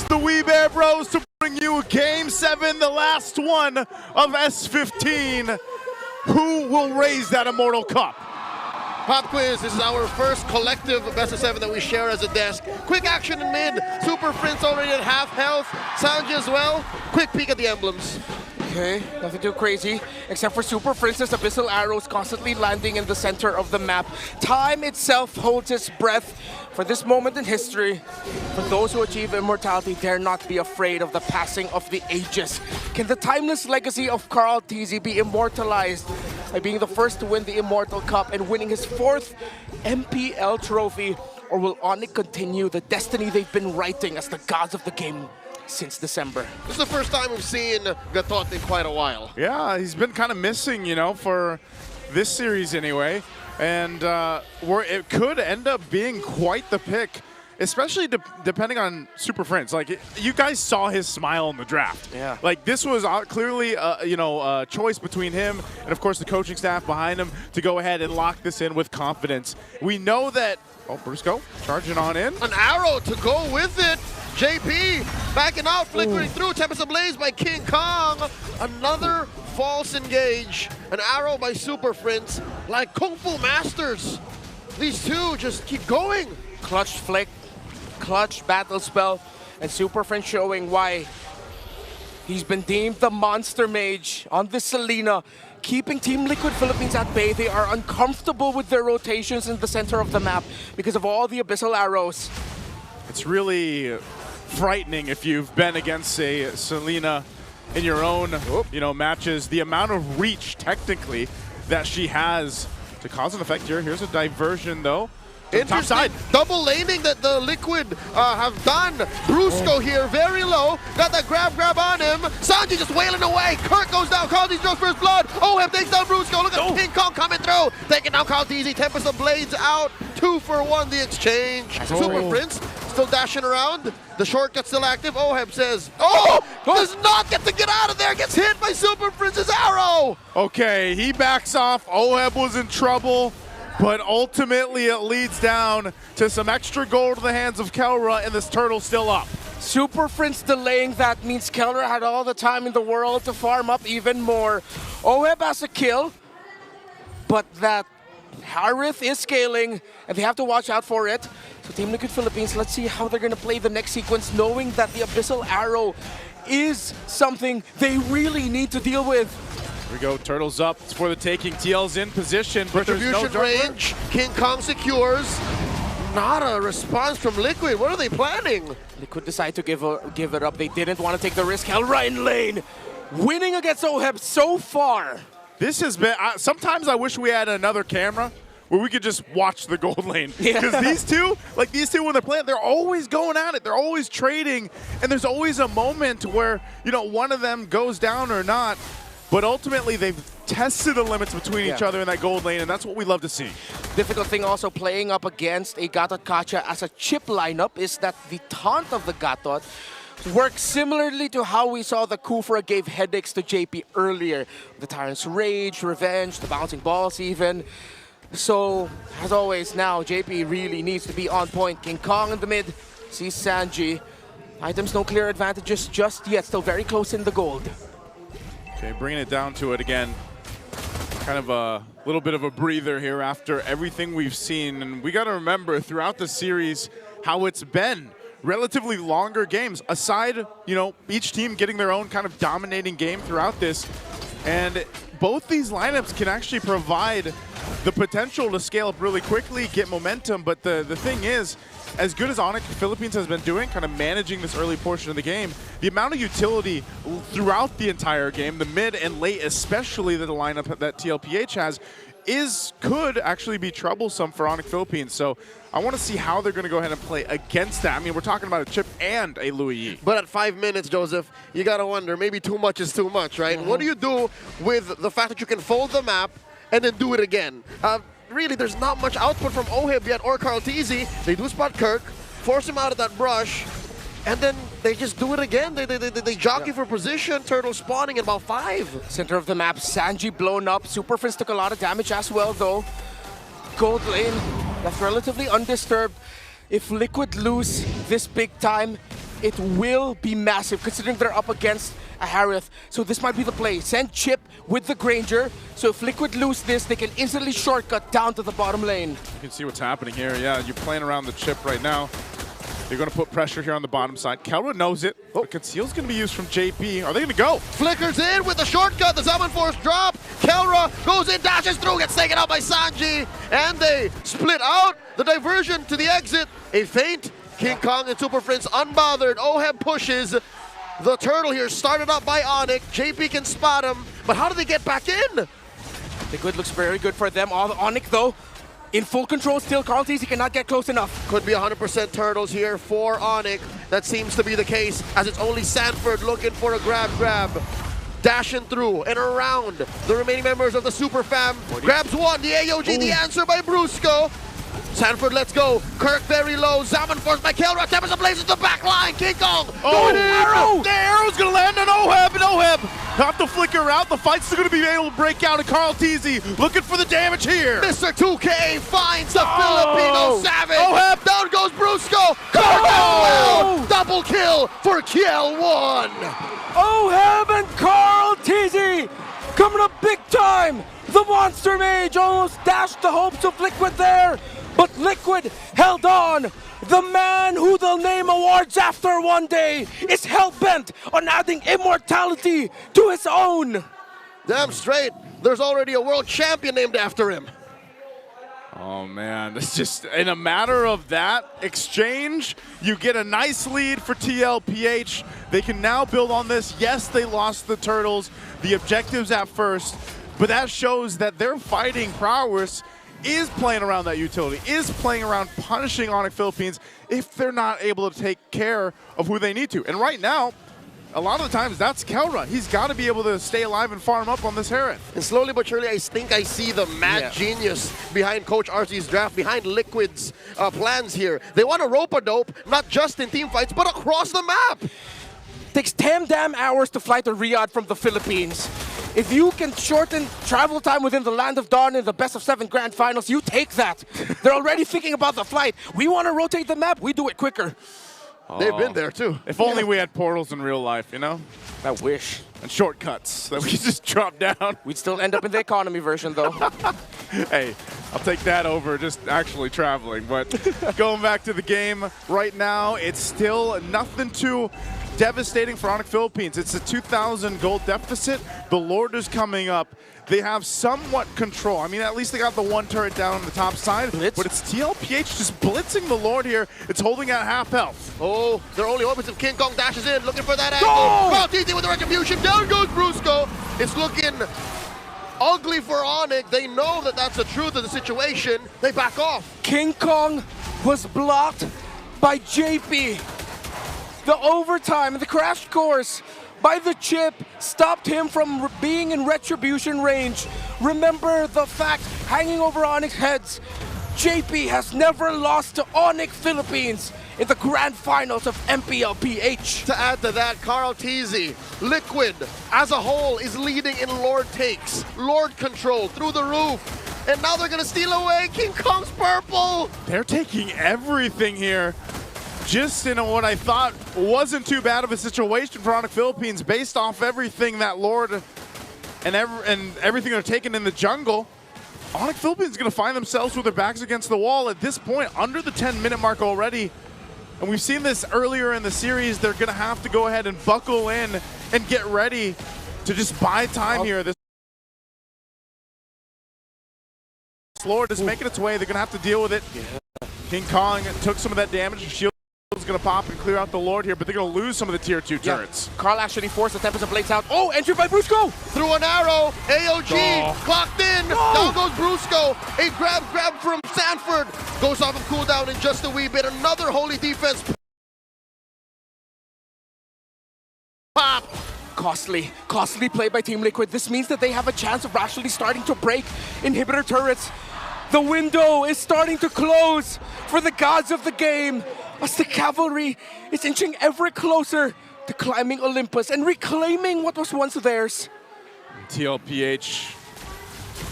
the Wee Bear Bros to bring you Game 7, the last one of S15. Who will raise that Immortal Cup? Pop quiz, this is our first collective best of 7 that we share as a desk. Quick action in mid, Super Prince already at half health, Sanji as well. Quick peek at the emblems. Okay, nothing too crazy, except for Super Prince's Abyssal Arrows constantly landing in the center of the map. Time itself holds its breath for this moment in history. For those who achieve immortality, dare not be afraid of the passing of the ages. Can the timeless legacy of Tlph be immortalized by being the first to win the Immortal Cup and winning his 4th MPL trophy? Or will Onic continue the destiny they've been writing as the gods of the game since December? This is the first time we've seen Gatot in quite a while. Yeah, he's been kind of missing, you know, for this series anyway. And it could end up being quite the pick, especially depending on Super Prince. Like, you guys saw his smile in the draft. Yeah. Like, this was clearly, a choice between him and, of course, the coaching staff behind him to go ahead and lock this in with confidence. We know that... Oh, Brusco charging on in. An arrow to go with it. JP backing out, flickering through. Tempest Ablaze by King Kong. Another false engage. An arrow by Super Prince. Like Kung Fu Masters. These two just keep going. Clutch flick, clutch battle spell, and Super Prince showing why he's been deemed the monster mage on this Selena, keeping Team Liquid Philippines at bay. They are uncomfortable with their rotations in the center of the map because of all the Abyssal Arrows. It's really frightening if you've been against a Selena in your own matches. The amount of reach, technically, that she has to cause an effect here. Here's a diversion, though. Top side. Double laning that the Liquid have done. Brusco here, very low. Got that grab on him. Sanji just wailing away. Kirk goes down. Tlph goes first blood. Tlph takes down Brusco. Look at King Kong coming through. Taking down Tlph. Tempest of Blades out. 2 for 1 the exchange. Super Prince still dashing around. The shortcut still active. Tlph says, does not get to get out of there. Gets hit by Super Prince's arrow. Okay, he backs off. Tlph was in trouble. But ultimately, it leads down to some extra gold in the hands of Kelra, and this turtle still up. Super Prince delaying that means Kelra had all the time in the world to farm up even more. Tlph has a kill, but that Harith is scaling, and they have to watch out for it. So Team Liquid Philippines, let's see how they're going to play the next sequence, knowing that the Abyssal Arrow is something they really need to deal with. Here we go, turtles up. It's for the taking. TL's in position, but there's no range. King Kong secures. Not a response from Liquid. What are they planning? Liquid decide to give it up. They didn't want to take the risk. Kelra in lane, winning against Tlph so far. This has been. Sometimes I wish we had another camera where we could just watch the gold lane. Because these two when they're playing, they're always going at it. They're always trading, and there's always a moment where one of them goes down or not. But ultimately, they've tested the limits between each other in that gold lane, and that's what we love to see. Difficult thing also playing up against a Gatot Kacha as a chip lineup is that the taunt of the Gatot works similarly to how we saw the Kufra gave headaches to JP earlier. The Tyrant's Rage, Revenge, the Bouncing Balls even. So, as always now, JP really needs to be on point. King Kong in the mid, sees Sanji. Items no clear advantages just yet, still very close in the gold. Okay, bringing it down to it again. Kind of a little bit of a breather here after everything we've seen. And we got to remember throughout the series how it's been relatively longer games. Aside, each team getting their own kind of dominating game throughout this. And both these lineups can actually provide the potential to scale up really quickly, get momentum. But the thing is, as good as Onic Philippines has been doing, kind of managing this early portion of the game, the amount of utility throughout the entire game, the mid and late especially, that the lineup that Tlph has, could actually be troublesome for Onic Philippines. So I want to see how they're going to go ahead and play against that. I mean, we're talking about a Chip and a Louis Yi. But at 5 minutes, Joseph, you got to wonder, maybe too much is too much, right? What do you do with the fact that you can fold the map and then do it again? Really, there's not much output from Tlph yet or Tlph. They do spot Kirk, force him out of that brush, and then they just do it again. They jockey for position. Turtle spawning at about 5. Center of the map, Sanji blown up. Super Prince took a lot of damage as well, though. Gold lane left relatively undisturbed. If Liquid lose this big time, it will be massive considering they're up against a Harith. So this might be the play. Send Chip with the Granger. So if Liquid lose this, they can instantly shortcut down to the bottom lane. You can see what's happening here. Yeah, you're playing around the Chip right now. They're going to put pressure here on the bottom side. Kelra knows it. Oh, Conceal's going to be used from JP. Are they going to go? Flickers in with the shortcut. The Summon Force drop. Kelra goes in, dashes through, gets taken out by Sanji. And they split out. The diversion to the exit. A feint. King Kong and Super Prince unbothered. Oheb pushes. The turtle here started up by Onic. JP can spot him. But how do they get back in? Liquid looks very good for them. All the Onic though, in full control still. Tlph cannot get close enough. Could be 100% turtles here for Onic. That seems to be the case, as it's only Sanford looking for a grab. Dashing through and around the remaining members of the Super Fam. Grabs one, the AOG, the answer by Brusco. Sanford, let's go. Kirk very low. Zaman forced by Kelra. Tempest ablaze the back line. King Kong going in. Arrow! The arrow's going to land on Oheb, and Oheb have to flicker out. The fight's still going to be able to break out, and Tlph looking for the damage here. Mr. 2K finds the Filipino Savage. Oheb! Down goes Brusco. Kirk as well. Double kill for Kiel 1. Oheb and Tlph coming up big time. The Monster Mage almost dashed the hopes of Liquid there, but Liquid held on. The man who they'll name awards after one day is hell-bent on adding immortality to his own. Damn straight. There's already a world champion named after him. Oh man, it's just in a matter of that exchange, you get a nice lead for Tlph. They can now build on this. Yes, they lost the turtles, the objectives at first, but that shows that their fighting prowess is playing around that utility, is playing around punishing Onic Philippines if they're not able to take care of who they need to. And right now, a lot of the times, that's Kelra. He's got to be able to stay alive and farm up on this Harith. And slowly but surely, I think I see the mad genius behind Coach RC's draft, behind Liquid's plans here. They want to rope a dope, not just in team fights, but across the map. Takes 10 damn hours to fly to Riyadh from the Philippines. If you can shorten travel time within the Land of Dawn in the best of 7 grand finals, you take that. They're already thinking about the flight. We want to rotate the map, we do it quicker. They've been there too. If only we had portals in real life, you know? I wish. And shortcuts that we could just drop down. We'd still end up in the economy version though. Hey, I'll take that over just actually traveling. But going back to the game right now, it's still nothing too devastating for Onic Philippines. It's a 2,000 gold deficit. The Lord is coming up. They have somewhat control. I mean, at least they got the one turret down on the top side. Blitz. But it's Tlph just blitzing the Lord here. It's holding at half health. Oh, their only hope is if King Kong dashes in, looking for that angle. Tlph with the retribution. Down goes Brusco. It's looking ugly for Onic. They know that that's the truth of the situation. They back off. King Kong was blocked by JP. The overtime and the crash course by the Chip stopped him from being in retribution range. Remember the fact hanging over Onic's heads. JP has never lost to Onic Philippines in the grand finals of MPLPH. To add to that, Tlph, Liquid as a whole is leading in Lord takes. Lord control through the roof. And now they're going to steal away King Kong's purple. They're taking everything here. Just in what I thought wasn't too bad of a situation for Onic Philippines based off everything that Lord and everything they're taking in the jungle. Onic Philippines is going to find themselves with their backs against the wall at this point, under the 10-minute mark already. And we've seen this earlier in the series. They're going to have to go ahead and buckle in and get ready to just buy time here. This Lord is making its way. They're going to have to deal with it. King Kong took some of that damage. Shield is going to pop and clear out the Lord here, but they're going to lose some of the tier 2 turrets. Carl actually forced the Tempest of Blades out. Oh, entry by Brusco! Through an arrow, AOG clocked in. Down goes Brusco. A grab from Sanford. Goes off of cooldown in just a wee bit. Another holy defense. Pop. Costly play by Team Liquid. This means that they have a chance of actually starting to break inhibitor turrets. The window is starting to close for the gods of the game as the cavalry is inching ever closer to climbing Olympus and reclaiming what was once theirs. Tlph,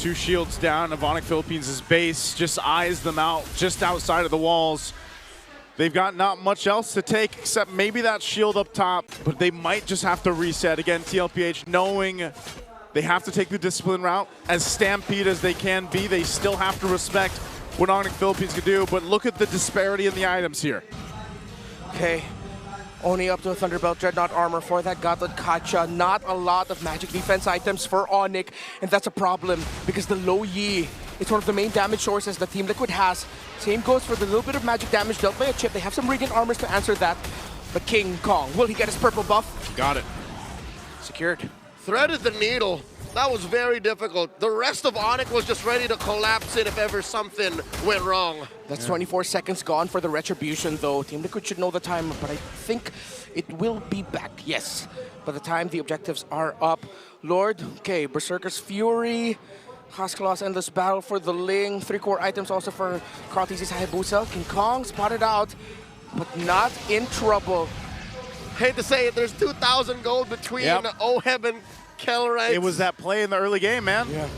2 shields down of Onic Philippines' base, just eyes them out just outside of the walls. They've got not much else to take except maybe that shield up top, but they might just have to reset. Again, Tlph knowing they have to take the discipline route. As stampede as they can be, they still have to respect what Onic Philippines can do, but look at the disparity in the items here. Okay. Only up to a Thunderbelt Dreadnought armor for that Gauntlet Kacha. Not a lot of magic defense items for Onic, and that's a problem because the low Yi is one of the main damage sources that Team Liquid has. Same goes for the little bit of magic damage dealt by a chip. They have some Radiant armors to answer that. But King Kong, will he get his purple buff? Got it. Secured. Threaded the needle. That was very difficult. The rest of Onic was just ready to collapse it if ever something went wrong. That's 24 seconds gone for the Retribution, though. Team Liquid should know the time, but I think it will be back, yes. By the time the objectives are up. Lord, okay, Berserker's Fury, Haskell's Endless Battle for the Ling, 3 core items also for Tlph's Hayabusa. King Kong spotted out, but not in trouble. Hate to say it, there's 2,000 gold between Oheb and Kelra. It was that play in the early game, man. Yeah.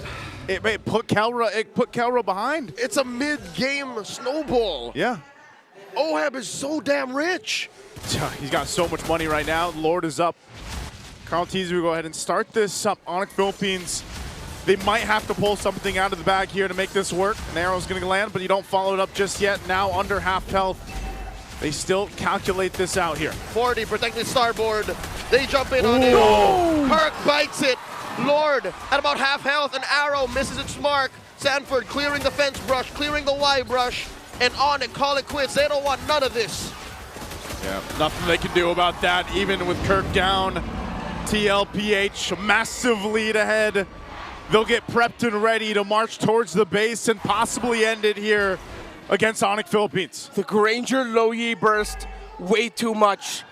It put Kelra behind. It's a mid-game snowball. Yeah. Oheb is so damn rich. He's got so much money right now. Lord is up. Tlph will go ahead and start this up. Onic Philippines, they might have to pull something out of the bag here to make this work. An arrow's going to land, but you don't follow it up just yet. Now under half health. They still calculate this out here. 40, protecting starboard. They jump in on it. Kirk bites it. Lord at about half health. An arrow misses its mark. Sanford clearing the fence brush, clearing the Y brush. And Onic call it quits. They don't want none of this. Yeah, nothing they can do about that. Even with Kirk down, Tlph, massive lead ahead. They'll get prepped and ready to march towards the base and possibly end it here against Onic Philippines. The Granger low Yi burst, way too much.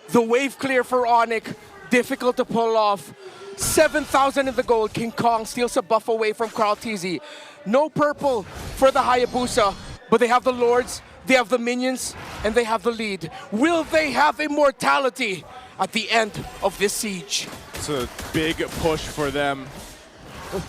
The wave clear for Onic, difficult to pull off. 7,000 in the gold. King Kong steals a buff away from Tlph. No purple for the Hayabusa, but they have the Lords, they have the minions, and they have the lead. Will they have immortality at the end of this siege? It's a big push for them.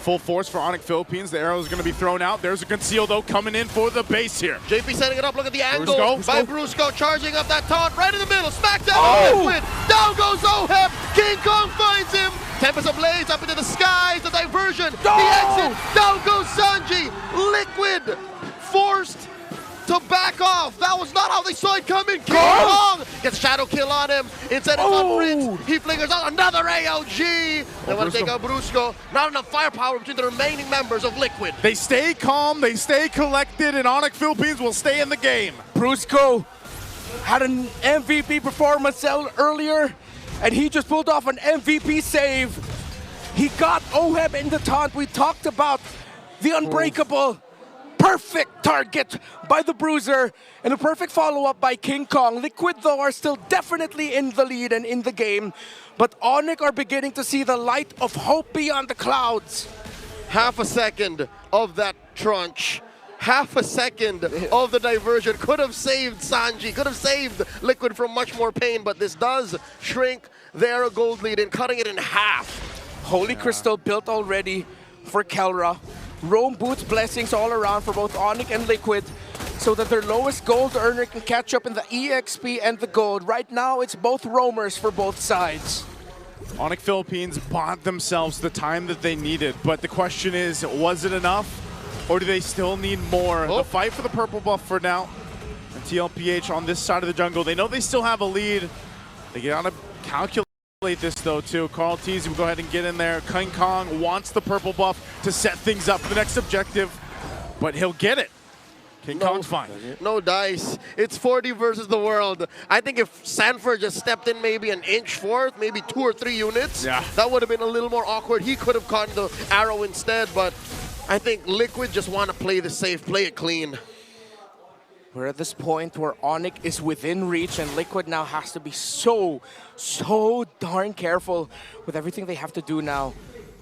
Full force for Onic Philippines. The arrow is going to be thrown out. There's a conceal, though, coming in for the base here. JP setting it up. Look at the angle Brusco. by Brusco, charging up that taunt right in the middle. Smackdown on Liquid. Down goes Oheb. King Kong finds him. Tempest ablaze up into the skies. The diversion. The exit. Down goes Sanji. Liquid forced to back off. That was not how they saw it coming. King Kong gets shadow kill on him. Instead it's on Prince. He flickers out another AOG. They want to take out Brusco. Not enough firepower between the remaining members of Liquid. They stay calm, they stay collected, and Onic Philippines will stay in the game. Brusco had an MVP performance earlier, and he just pulled off an MVP save. He got Oheb in the taunt. We talked about the unbreakable. Perfect target by the Bruiser and a perfect follow-up by King Kong. Liquid, though, are still definitely in the lead and in the game, but Onic are beginning to see the light of hope beyond the clouds. Half a second of that trunch, half a second of the diversion could have saved Sanji, could have saved Liquid from much more pain, but this does shrink their gold lead and cutting it in half. Holy Crystal built already for Kelra. Roam boots blessings all around for both Onic and Liquid so that their lowest gold earner can catch up in the EXP and the gold. Right now, it's both roamers for both sides. Onic Philippines bought themselves the time that they needed, but the question is, was it enough, or do they still need more? The fight for the purple buff for now, and Tlph on this side of the jungle. They know they still have a lead. They gotta calculate this though too. Tlph will go ahead and get in there. King Kong wants the purple buff to set things up for the next objective, but he'll get it. King Kong's fine. No dice. It's 40 versus the world. I think if Sanford just stepped in maybe an inch forth, maybe 2 or 3 units, that would have been a little more awkward. He could have caught the arrow instead, but I think Liquid just want to play this safe, play it clean. We're at this point where Onic is within reach and Liquid now has to be so darn careful with everything they have to do now.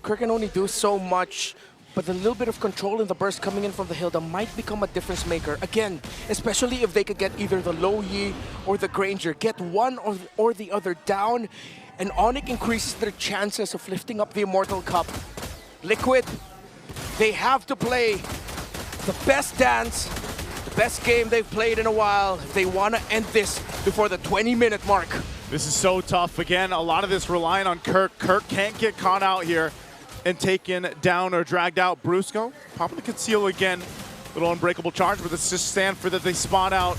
Kirk can only do so much, but the little bit of control in the burst coming in from the Hilda might become a difference maker. Again, especially if they could get either the low Yi or the Granger, get one or the other down, and Onic increases their chances of lifting up the Immortal Cup. Liquid, they have to play the best dance the best game they've played in a while if they want to end this before the 20-minute mark. This is so tough. Again, a lot of this relying on Kirk. Kirk can't get caught out here and taken down or dragged out. Brusco popping the conceal again. Little unbreakable charge, but it's just Stanford that they spot out.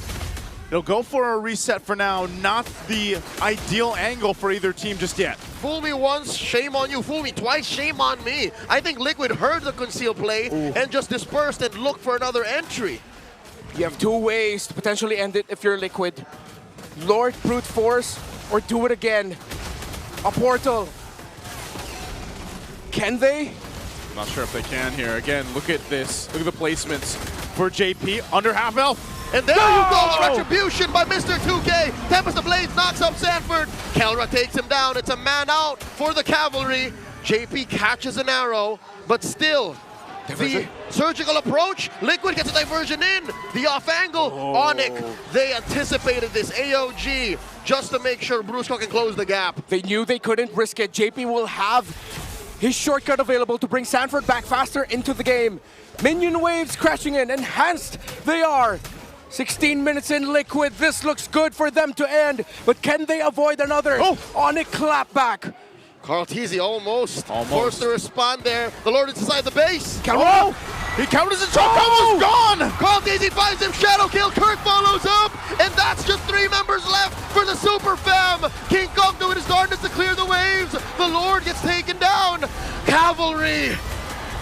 They'll go for a reset for now. Not the ideal angle for either team just yet. Fool me once, shame on you. Fool me twice, shame on me. I think Liquid heard the conceal play and just dispersed and looked for another entry. You have two ways to potentially end it if you're Liquid. Lord brute force or do it again. A portal. Can they? Not sure if they can here. Again, look at this. Look at the placements for JP. Under half health. And there you go, the retribution by Mr. 2K. Tempest of Blades knocks up Sanford. Kelra takes him down. It's a man out for the Cavalry. JP catches an arrow, but still, the surgical approach. Liquid gets a diversion in. The off angle. Onic, they anticipated this AOG just to make sure Brusco can close the gap. They knew they couldn't risk it. JP will have his shortcut available to bring Sanford back faster into the game. Minion waves crashing in. Enhanced they are. 16 minutes in Liquid. This looks good for them to end. But can they avoid another Onic clapback? Carl Teasy almost forced to respond there. The Lord is inside the base. He counters it. Almost gone. Carl Teasy finds him. Shadow kill. Kirk follows up. And that's just 3 members left for the Super Fam. King Kong doing his darndest to clear the waves. The Lord gets taken down. Cavalry.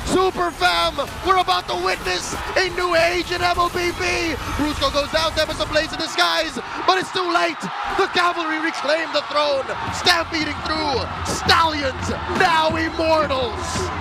Super Fam, we're about to witness a new age in MLBB. Brusco goes down, Tempest of Blades in disguise, but it's too late. The Cavalry reclaim the throne, stampeding through. Stallions, now immortals.